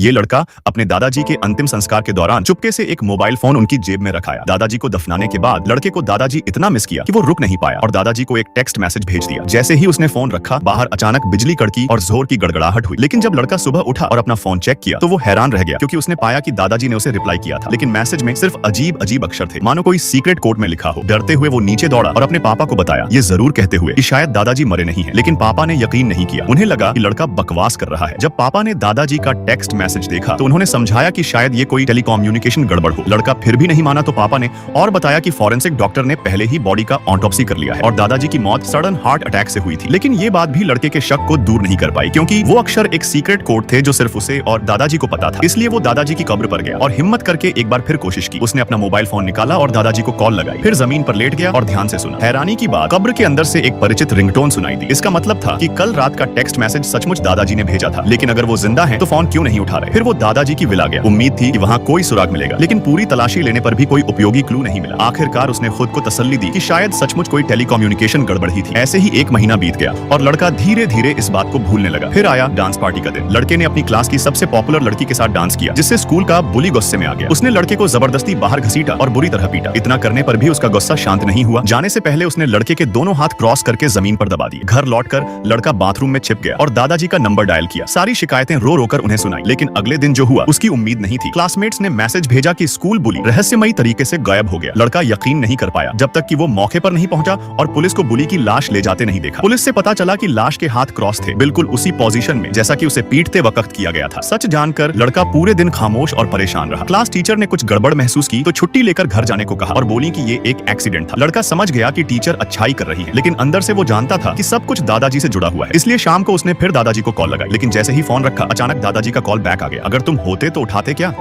ये लड़का अपने दादाजी के अंतिम संस्कार के दौरान चुपके से एक मोबाइल फोन उनकी जेब में रखाया। दादाजी को दफनाने के बाद लड़के को दादाजी इतना मिस किया कि वो रुक नहीं पाया और दादाजी को एक टेक्स्ट मैसेज भेज दिया। जैसे ही उसने फोन रखा, बाहर अचानक बिजली कड़की और जोर की गड़गड़ाहट हुई। लेकिन जब लड़का सुबह उठा और अपना फोन चेक किया तो वो हैरान रह गया, क्योंकि उसने पाया कि दादाजी ने उसे रिप्लाई किया था, लेकिन मैसेज में सिर्फ अजीब अजीब अक्षर थे, मानो कोई सीक्रेट कोड में लिखा हो। डरते हुए वो नीचे दौड़ा और अपने पापा को बताया, ये जरूर कहते हुए कि शायद दादाजी मरे नहीं है। लेकिन पापा ने यकीन नहीं किया। उन्हें लगा कि लड़का बकवास कर रहा है। जब पापा ने दादाजी का टेक्स्ट मैसेज देखा तो उन्होंने समझाया कि शायद ये कोई टेलीकम्युनिकेशन गड़बड़ हो। लड़का फिर भी नहीं माना तो पापा ने और बताया कि फॉरेंसिक डॉक्टर ने पहले ही बॉडी का ऑटोप्सी कर लिया है और दादाजी की मौत सडन हार्ट अटैक से हुई थी। लेकिन ये बात भी लड़के के शक को दूर नहीं कर पाई, क्योंकि वो अक्षर एक सीक्रेट कोड थे जो सिर्फ उसे और दादाजी को पता था। इसलिए वो दादाजी की कब्र पर गया और हिम्मत करके एक बार फिर कोशिश की। उसने अपना मोबाइल फोन निकाला और दादाजी को कॉल लगाई, फिर जमीन पर लेट गया और ध्यान से सुना। हैरानी की बात, कब्र के अंदर से एक परिचित रिंगटोन सुनाई दी। इसका मतलब था कि कल रात का टेक्स्ट मैसेज सचमुच दादाजी ने भेजा था। लेकिन अगर वो जिंदा है तो फोन क्यों नहीं उठा रहे? फिर वो दादाजी की विला गया। उम्मीद थी कि वहाँ कोई सुराग मिलेगा, लेकिन पूरी तलाशी लेने पर भी कोई उपयोगी क्लू नहीं मिला। आखिरकार उसने खुद को तसल्ली दी कि शायद सचमुच कोई टेलीकम्युनिकेशन गड़बड़ ही थी। ऐसे ही एक महीना बीत गया और लड़का धीरे धीरे इस बात को भूलने लगा। फिर आया डांस पार्टी का दिन। लड़के ने अपनी क्लास की सबसे पॉपुलर लड़की के साथ डांस किया, जिससे स्कूल का बुली गुस्से में आ गया। उसने लड़के को जबरदस्ती बाहर घसीटा और बुरी तरह पीटा। इतना करने पर भी उसका गुस्सा शांत नहीं हुआ। जाने से पहले उसने लड़के के दोनों हाथ क्रॉस करके जमीन पर दबा दिए। घर लौटकर लड़का बाथरूम में छिप गया और दादाजी का नंबर डायल किया। सारी शिकायतें रो रो कर उन्हें सुनाई। लेकिन अगले दिन जो हुआ उसकी उम्मीद नहीं थी। क्लासमेट्स ने मैसेज भेजा कि स्कूल बुली रहस्यमयी तरीके से गायब हो गया। लड़का यकीन नहीं कर पाया जब तक कि वो मौके पर नहीं पहुंचा और पुलिस को बुली की लाश ले जाते नहीं देखा। पुलिस से पता चला कि लाश के हाथ क्रॉस थे, बिल्कुल उसी पोजीशन में जैसा कि उसे पीटते वक्त किया गया था। सच जानकर लड़का पूरे दिन खामोश और परेशान रहा। क्लास टीचर ने कुछ गड़बड़ महसूस की तो छुट्टी लेकर घर जाने को कहा और बोली कि ये एक एक्सीडेंट था। लड़का समझ गया कि टीचर अच्छाई कर रही है, लेकिन अंदर से वो जानता था कि सब कुछ दादाजी से जुड़ा हुआ है। इसलिए शाम को उसने फिर दादाजी को कॉल लगाई, लेकिन जैसे ही फोन रखा अचानक दादाजी का कॉल बैक आ गया। अगर तुम होते तो उठाते क्या?